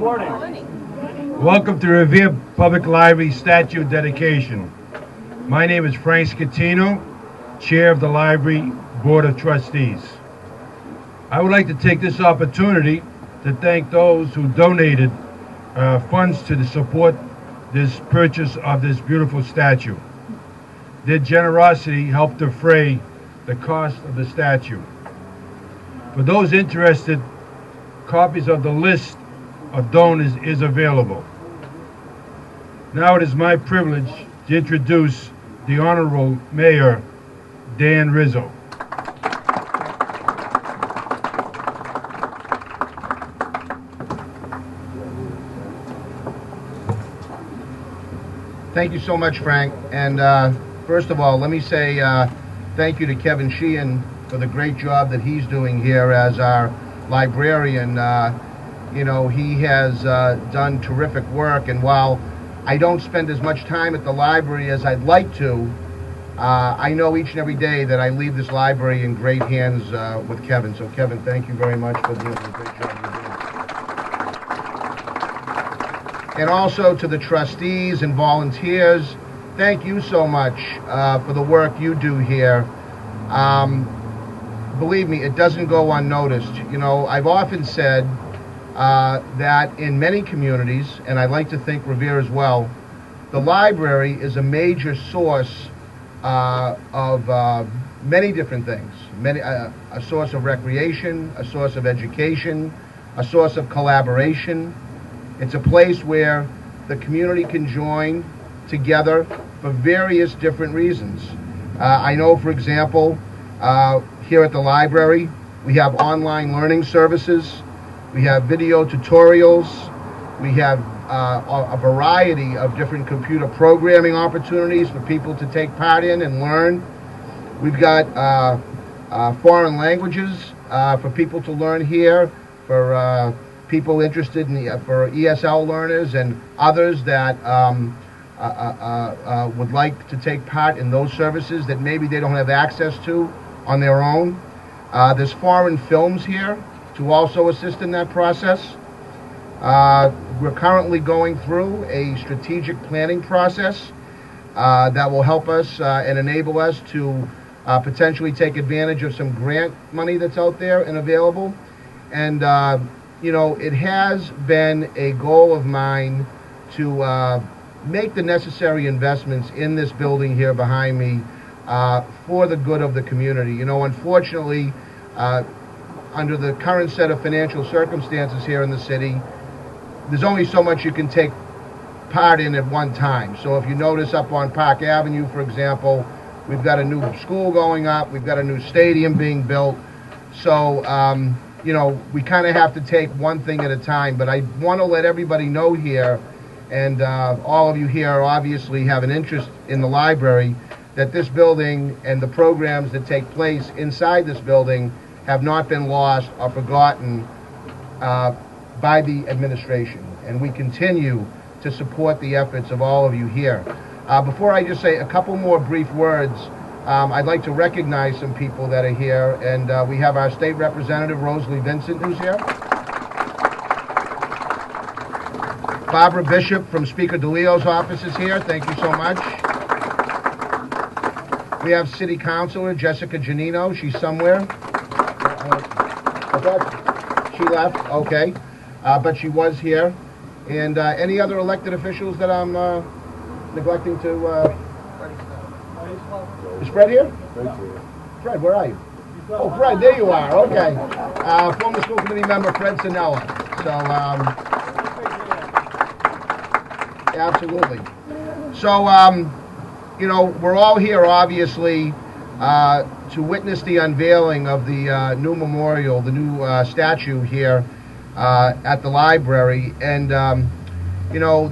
Welcome to Revere Public Library statue dedication. My name is Frank Scatino, Chair of the Library Board of Trustees. I would like to take this opportunity to thank those who donated funds to support this purchase of this beautiful statue. Their generosity helped defray the cost of the statue. For those interested, copies of the list of donors is available. Now it is my privilege to introduce the Honorable Mayor, Dan Rizzo. Thank you so much, Frank. And first of all, let me say thank you to Kevin Sheehan for the great job that he's doing here as our librarian. He has done terrific work, and while I don't spend as much time at the library as I'd like to, I know each and every day that I leave this library in great hands with Kevin. So Kevin, thank you very much for doing the great job you're doing. And also to the trustees and volunteers, thank you so much for the work you do here. Believe me, it doesn't go unnoticed. I've often said that in many communities, and I like to think Revere as well, the library is a major source of many different things. A source of recreation, a source of education, a source of collaboration. It's a place where the community can join together for various different reasons. I know, for example, here at the library, we have online learning services. We have video tutorials. We have a variety of different computer programming opportunities for people to take part in and learn. We've got foreign languages for people to learn here, for people interested in for ESL learners and others that would like to take part in those services that maybe they don't have access to on their own. There's foreign films here to also assist in that process. We're currently going through a strategic planning process that will help us and enable us to potentially take advantage of some grant money that's out there and available. And, it has been a goal of mine to make the necessary investments in this building here behind me for the good of the community. Unfortunately, under the current set of financial circumstances here in the city, there's only so much you can take part in at one time. So if you notice up on Park Avenue, for example, we've got a new school going up, we've got a new stadium being built. So, we kind of have to take one thing at a time. But I want to let everybody know here, and all of you here obviously have an interest in the library, that this building and the programs that take place inside this building have not been lost or forgotten by the administration, and we continue to support the efforts of all of you here. Before I just say a couple more brief words, I'd like to recognize some people that are here, and we have our state representative, Rosalie Vincent, who's here. Barbara Bishop from Speaker DeLeo's office is here. Thank you so much. We have City Councilor Jessica Giannino. She's somewhere. She left, okay, but she was here. And any other elected officials that I'm neglecting to? Is Fred here? Fred, where are you? Oh, Fred, there you are, okay. Former school committee member Fred Sinella. So, absolutely. So, we're all here, obviously, to witness the unveiling of the new memorial, the new statue here at the library. And,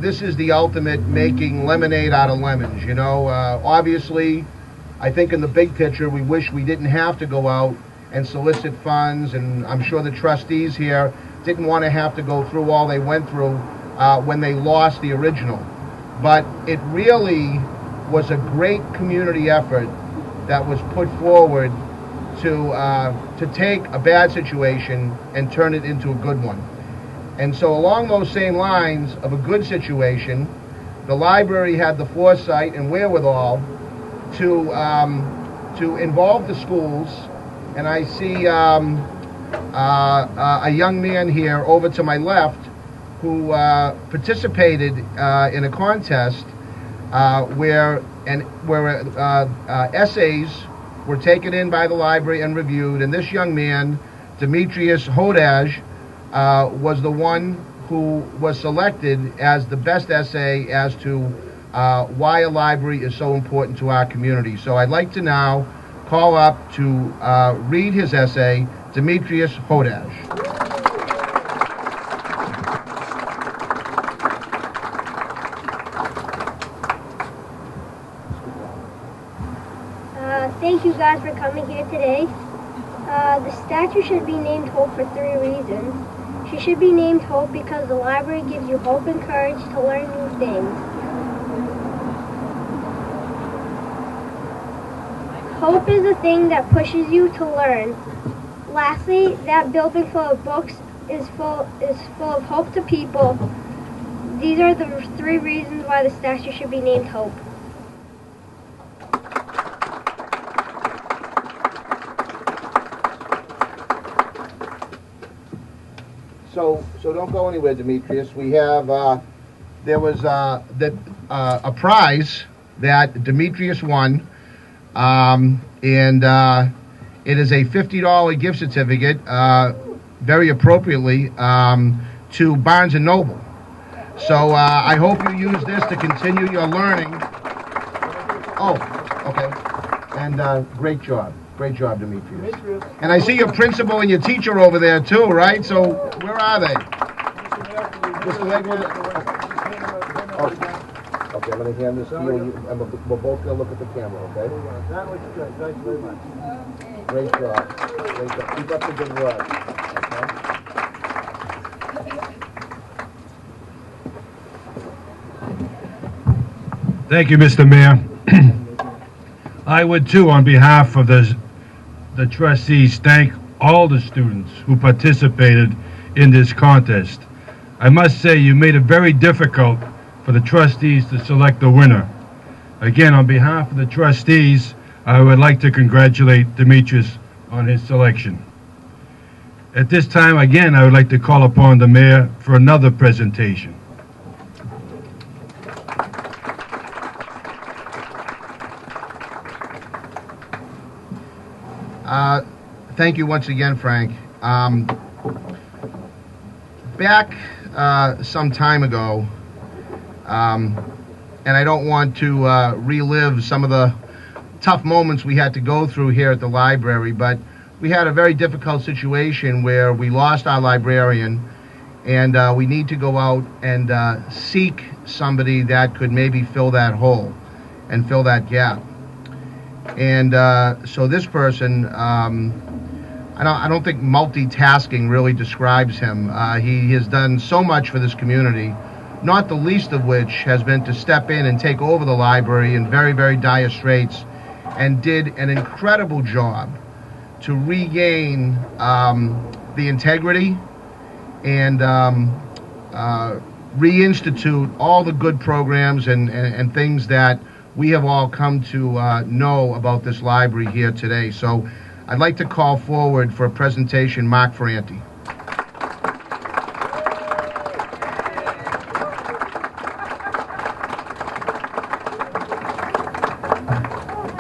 this is the ultimate making lemonade out of lemons. Obviously, I think in the big picture, we wish we didn't have to go out and solicit funds, and I'm sure the trustees here didn't want to have to go through all they went through when they lost the original. But it really was a great community effort that was put forward to take a bad situation and turn it into a good one. And so along those same lines of a good situation, the library had the foresight and wherewithal to involve the schools. And I see a young man here over to my left who participated in a contest where essays were taken in by the library and reviewed, and this young man, Demetrius Hodaj, was the one who was selected as the best essay as to why a library is so important to our community. So I'd like to now call up to read his essay, Demetrius Hodaj. Thank you guys for coming here today. The statue should be named Hope for 3 reasons. She should be named Hope because the library gives you hope and courage to learn new things. Hope is a thing that pushes you to learn. Lastly, that building full of books is full of hope to people. These are the 3 reasons why the statue should be named Hope. So don't go anywhere, Demetrius. We have there was a prize that Demetrius won, and it is a $50 gift certificate, very appropriately, to Barnes & Noble. So I hope you use this to continue your learning. Oh, okay. And great job. Great job, Demetrius. And I see your principal and your teacher over there, too, right? So where are they? Mr. Legwood? Oh. Okay, I'm going to hand this to you, and we're both going to look at the camera, okay? That looks good. Thanks very much. Great job. Great job. Keep up the good work. Okay? Thank you, Mr. Mayor. I would too, on behalf of the trustees, thank all the students who participated in this contest. I must say you made it very difficult for the trustees to select the winner. Again, on behalf of the trustees, I would like to congratulate Demetrius on his selection. At this time, again, I would like to call upon the mayor for another presentation. Thank you once again, Frank. Back some time ago, and I don't want to relive some of the tough moments we had to go through here at the library, but we had a very difficult situation where we lost our librarian, and we need to go out and seek somebody that could maybe fill that hole and fill that gap. And so this person, I don't think multitasking really describes him. He has done so much for this community, not the least of which has been to step in and take over the library in very, very dire straits, and did an incredible job to regain the integrity and reinstitute all the good programs and things that we have all come to know about this library here today. So I'd like to call forward for a presentation Mark Ferranti.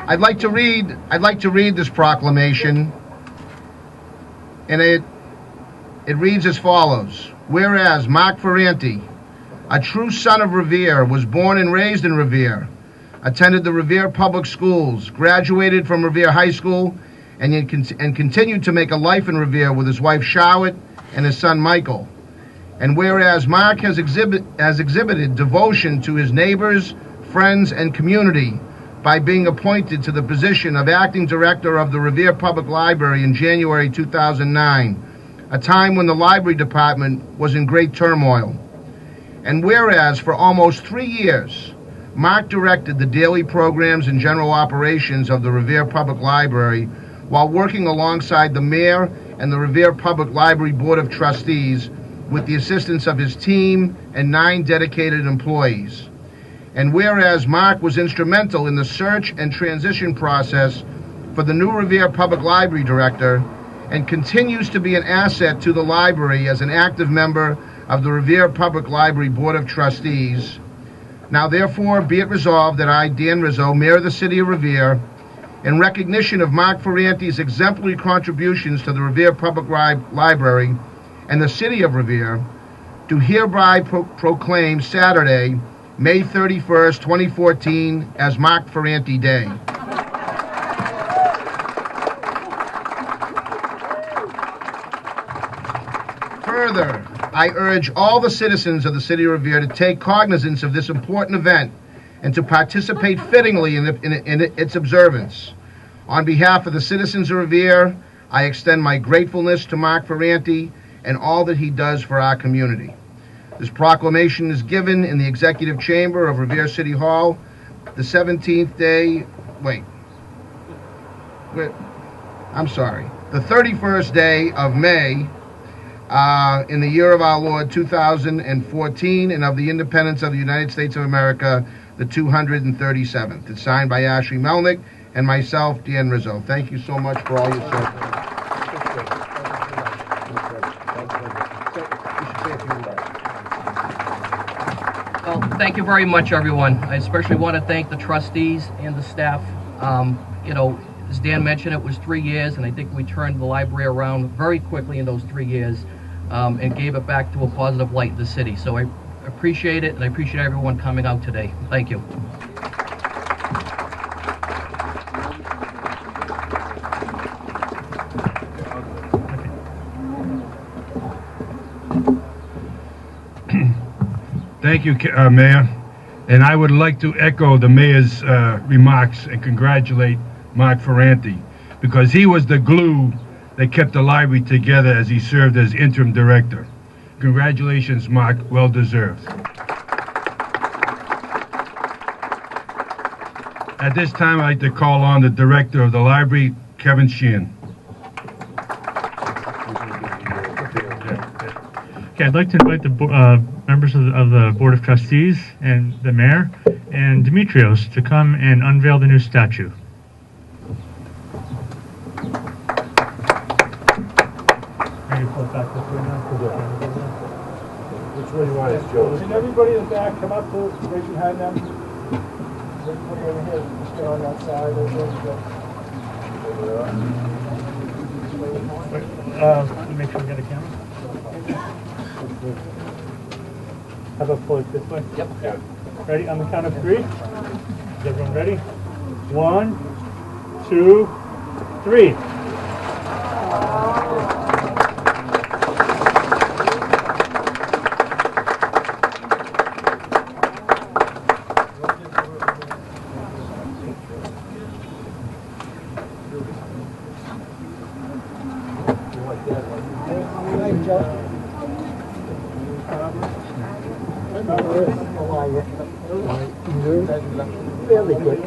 I'd like to read this proclamation, and it reads as follows. Whereas Mark Ferranti, a true son of Revere, was born and raised in Revere, attended the Revere Public Schools, graduated from Revere High School, and continued to make a life in Revere with his wife Charlotte and his son Michael. And whereas Mark has exhibited devotion to his neighbors, friends, and community by being appointed to the position of acting director of the Revere Public Library in January 2009, a time when the library department was in great turmoil. And whereas for almost 3 years, Mark directed the daily programs and general operations of the Revere Public Library while working alongside the mayor and the Revere Public Library Board of Trustees with the assistance of his team and 9 dedicated employees. And whereas Mark was instrumental in the search and transition process for the new Revere Public Library Director and continues to be an asset to the library as an active member of the Revere Public Library Board of Trustees, now therefore be it resolved that I, Dan Rizzo, Mayor of the City of Revere, in recognition of Mark Ferranti's exemplary contributions to the Revere Public Library and the City of Revere, do hereby proclaim Saturday, May 31st, 2014, as Mark Ferranti Day. Further, I urge all the citizens of the City of Revere to take cognizance of this important event and to participate fittingly in its observance. On behalf of the citizens of Revere, I extend my gratefulness to Mark Ferranti and all that he does for our community. This proclamation is given in the Executive Chamber of Revere City Hall, the 17th day, the 31st day of May, in the year of our Lord 2014, and of the independence of the United States of America, the 237th. It's signed by Ashley Melnick and myself, Dan Rizzo. Thank you so much for all your service. Well, thank you very much, everyone. I especially want to thank the trustees and the staff. As Dan mentioned, it was 3 years, and I think we turned the library around very quickly in those 3 years and gave it back to a positive light in the city. So I appreciate it, and I appreciate everyone coming out today. Thank you. Thank you, Mayor. And I would like to echo the Mayor's remarks and congratulate Mark Ferranti, because he was the glue that kept the library together as he served as interim director. Congratulations, Mark. Well deserved. At this time, I'd like to call on the director of the library, Kevin Sheehan. Okay, I'd like to invite the members of the Board of Trustees and the Mayor and Demetrios to come and unveil the new statue. Which one do you want, Joe? Can everybody in the back come up to raise your hand now? Over here, just get on that side. Make sure we get a camera. How about pull it this way? Yep. Yeah. Ready? On the count of 3. Is everyone ready? 1, 2, 3. Fairly good.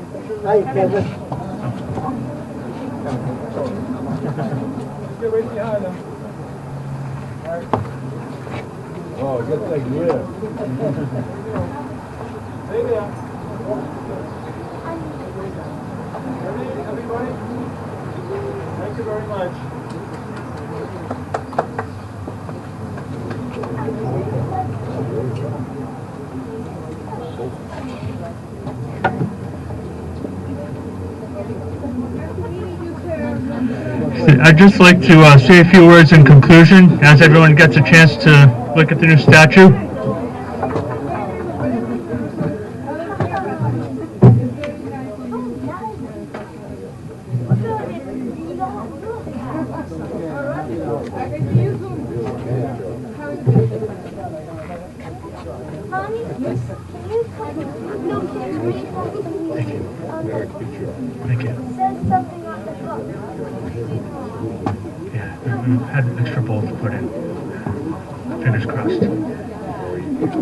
Hi, Kevin. Get right behind him. Oh, just like yeah. Stay there. Ready, everybody? Thank you very much. I'd just like to say a few words in conclusion as everyone gets a chance to look at the new statue. Thank you. Yeah, we had an extra bowl to put in. Fingers crossed. Oops.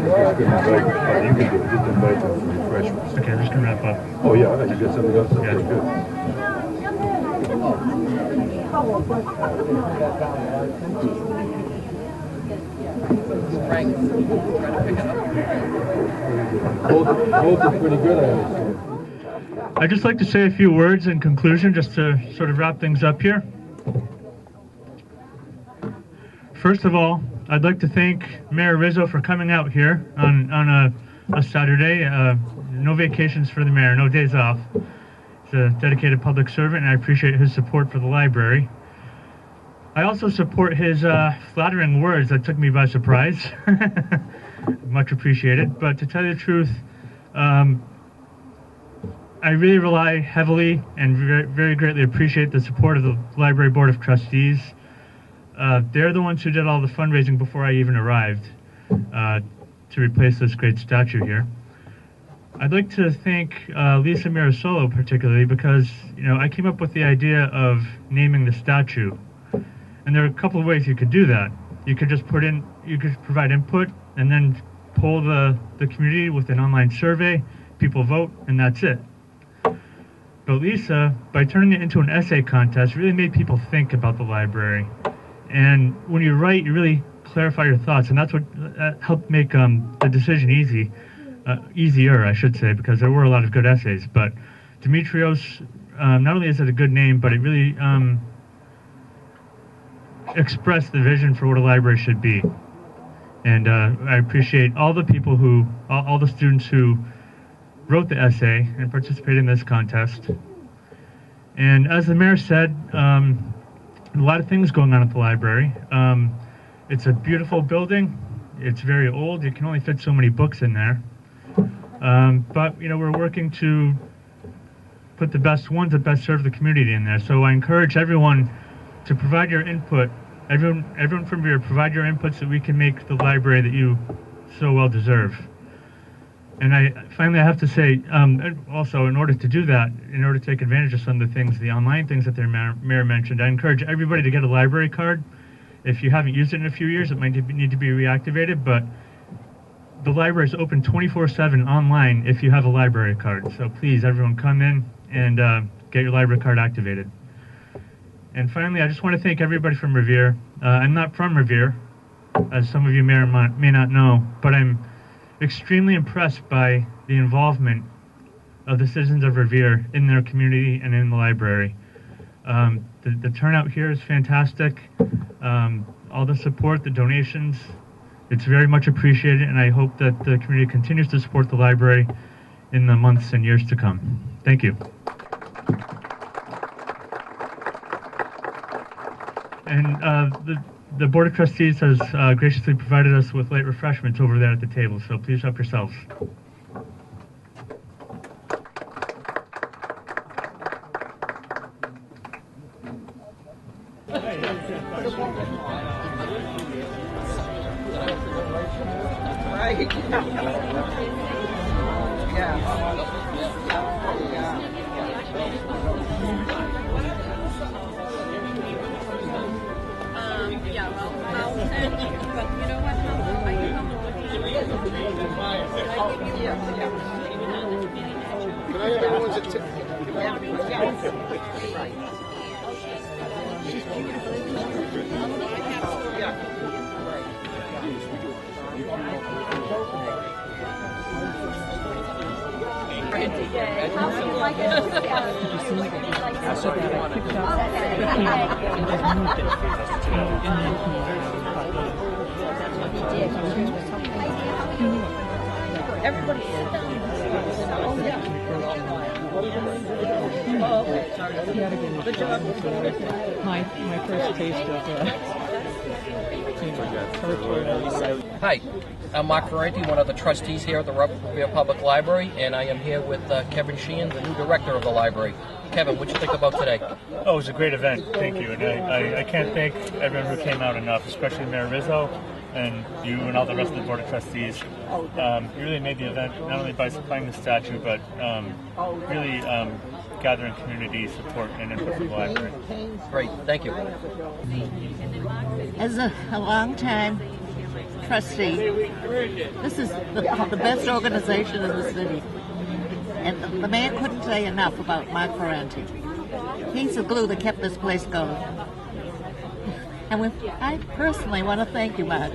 You can do it. Just invite them for refreshments. Okay, I'm just gonna wrap up. Oh, yeah, you got something else? Yeah. Okay, good. Frank, try to pick it up. Both are pretty good, I understand. I'd just like to say a few words in conclusion, just to sort of wrap things up here. First of all, I'd like to thank Mayor Rizzo for coming out here on a Saturday. No vacations for the mayor, no days off. He's a dedicated public servant, and I appreciate his support for the library. I also support his flattering words that took me by surprise. Much appreciated. But to tell you the truth, I really rely heavily and very greatly appreciate the support of the Library Board of Trustees. They're the ones who did all the fundraising before I even arrived to replace this great statue here. I'd like to thank Lisa Mirasolo particularly because, you know, I came up with the idea of naming the statue. And there are a couple of ways you could do that. You could just provide input and then poll the community with an online survey, people vote, and that's it. But Lisa, by turning it into an essay contest, really made people think about the library. And when you write, you really clarify your thoughts, and that's what helped make the decision easier, I should say, because there were a lot of good essays. But Demetrios, not only is it a good name, but it really expressed the vision for what a library should be. And I appreciate all the people all the students who wrote the essay and participated in this contest. And as the mayor said, a lot of things going on at the library. It's a beautiful building. It's very old. You can only fit so many books in there. But, you know, we're working to put the best ones that best serve the community in there. So I encourage everyone to provide your input. Everyone from here, provide your input so we can make the library that you so well deserve. And finally, I have to say, also, in order to do that, in order to take advantage of some of the things, the online things that the mayor mentioned, I encourage everybody to get a library card. If you haven't used it in a few years, it might need to be reactivated, but the library is open 24/7 online if you have a library card. So please, everyone, come in and get your library card activated. And finally, I just want to thank everybody from Revere. I'm not from Revere, as some of you may or may not know, but I'm extremely impressed by the involvement of the citizens of Revere in their community and in the library. The turnout here is fantastic. All the support, the donations, it's very much appreciated, and I hope that the community continues to support the library in the months and years to come. Thank you. And the Board of Trustees has graciously provided us with light refreshments over there at the table, so please help yourselves. Everybody sit down. Oh, yeah. Oh, okay. Sorry. Good job. My first taste of Hi, I'm Mark Ferranti, one of the trustees here at the Revere Public Library, and I am here with Kevin Sheehan, the new director of the library. Kevin, what do you think about today? Oh, it was a great event. Thank you. And I can't thank everyone who came out enough, especially Mayor Rizzo and you and all the rest of the Board of Trustees. You really made the event not only by supplying the statue, but really gathering community support and input from the library. Great, thank you. As a long time trustee. This is the best organization in the city. And the mayor couldn't say enough about Mark Ferranti. He's the glue that kept this place going. And I personally want to thank you, Mark.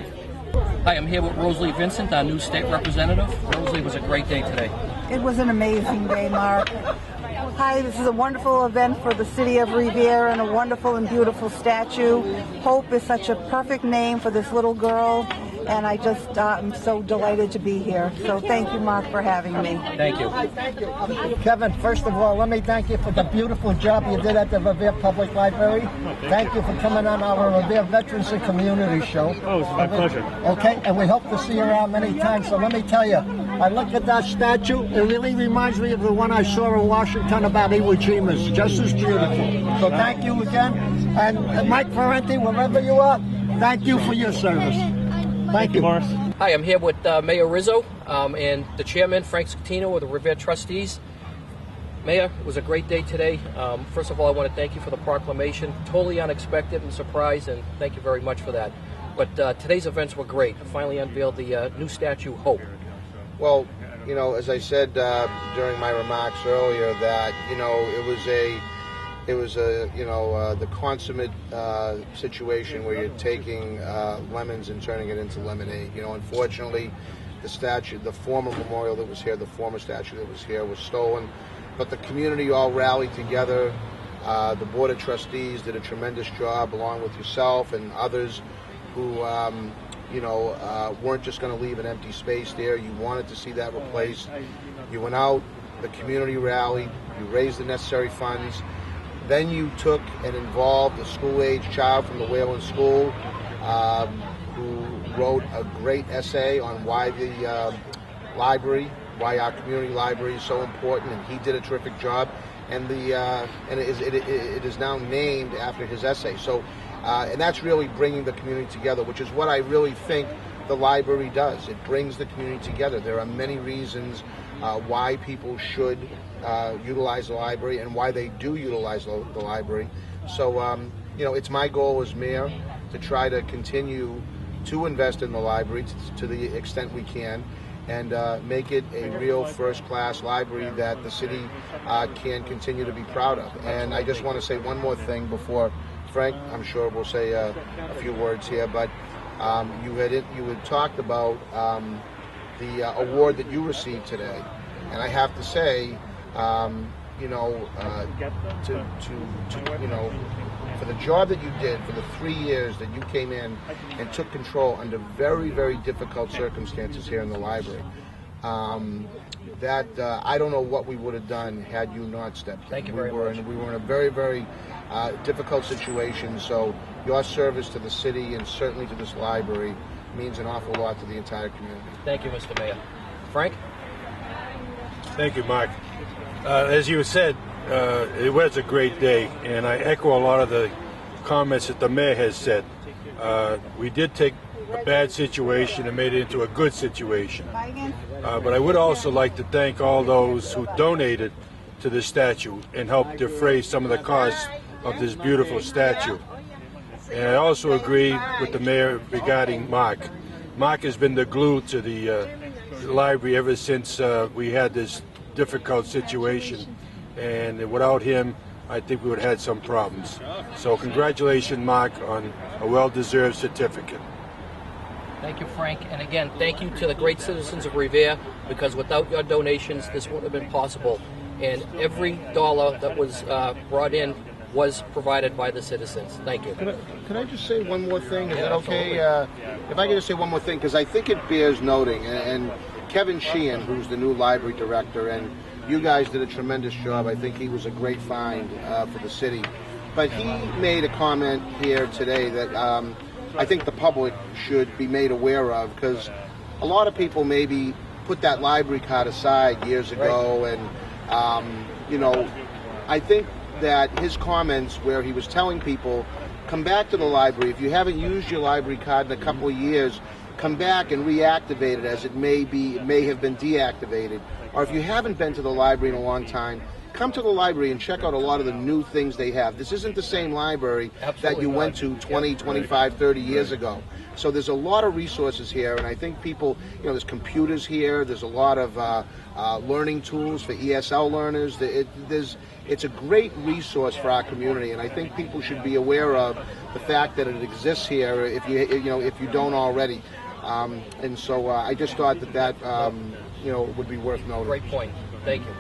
Hi, I'm here with Rosalie Vincent, our new state representative. Rosalie, it was a great day today. It was an amazing day, Mark. Hi, this is a wonderful event for the city of Revere and a wonderful and beautiful statue. Hope is such a perfect name for this little girl, and I just am so delighted to be here. So thank you, Mark, for having me. Thank you. Kevin, first of all, let me thank you for the beautiful job you did at the Revere Public Library. Thank you for coming on our Revere Veterans and Community Show. Oh, it's my pleasure. Okay, and we hope to see you around many times. So let me tell you, I look at that statue, it really reminds me of the one I saw in Washington about Iwo Jima. It's just as beautiful. So thank you again. And Mike Ferranti, wherever you are, thank you for your service. Thank you, Morris. Hi, I'm here with Mayor Rizzo and the chairman, Frank Scatino, of the Revere Trustees. Mayor, it was a great day today. First of all, I want to thank you for the proclamation. Totally unexpected and surprised, and thank you very much for that. But today's events were great. I finally unveiled the new statue, Hope. Well, you know, as I said during my remarks earlier, that it was the consummate situation where you're taking lemons and turning it into lemonade. You know, unfortunately, the former memorial that was here, the former statue that was here, was stolen. But the community all rallied together. The Board of Trustees did a tremendous job, along with yourself and others who weren't just going to leave an empty space there. You wanted to see that replaced. You went out, the community rallied, you raised the necessary funds. Then you took and involved a school-age child from the Wayland School who wrote a great essay on why the why our community library is so important, and he did a terrific job. And it is now named after his essay. So, and that's really bringing the community together, which is what I really think the library does. It brings the community together. There are many reasons why people should utilize the library and why they do utilize the library. So, it's my goal as mayor to try to continue to invest in the library to the extent we can, and make it a real first-class library that the city can continue to be proud of. And I just want to say one more thing before Frank, I'm sure, will say a few words here, but you had talked about the award that you received today, and I have to say, for the job that you did, for the 3 years that you came in and took control under very, very difficult circumstances here in the library, I don't know what we would have done had you not stepped in. Thank you very much. We were in a very, very difficult situation, so your service to the city and certainly to this library means an awful lot to the entire community. Thank you, Mr. Mayor. Frank? Thank you, Mark. As you said, it was a great day, and I echo a lot of the comments that the mayor has said. We did take a bad situation and made it into a good situation. But I would also like to thank all those who donated to the statue and helped defray some of the costs of this beautiful statue. And I also agree with the mayor regarding Mark. Mark has been the glue to the library ever since we had this difficult situation. And without him, I think we would have had some problems. So congratulations, Mark, on a well-deserved certificate. Thank you, Frank. And again, thank you to the great citizens of Revere, because without your donations, this wouldn't have been possible. And every dollar that was brought in was provided by the citizens. Thank you. Can I just say one more thing? Is that okay? If I could just say one more thing, because I think it bears noting, and Kevin Sheehan, who's the new library director, and you guys did a tremendous job. I think he was a great find for the city. But he made a comment here today that I think the public should be made aware of, because a lot of people maybe put that library card aside years ago, and I think that his comments where he was telling people, come back to the library. If you haven't used your library card in a couple of years, come back and reactivate it, as it may have been deactivated. Or if you haven't been to the library in a long time, come to the library and check out a lot of the new things they have. This isn't the same library that you went to 20, 25, 30 years ago. So there's a lot of resources here, and I think people, there's computers here, there's a lot of learning tools for ESL learners. It's a great resource for our community, and I think people should be aware of the fact that it exists here if you don't already. And so I just thought that would be worth noting. Great point. Thank you.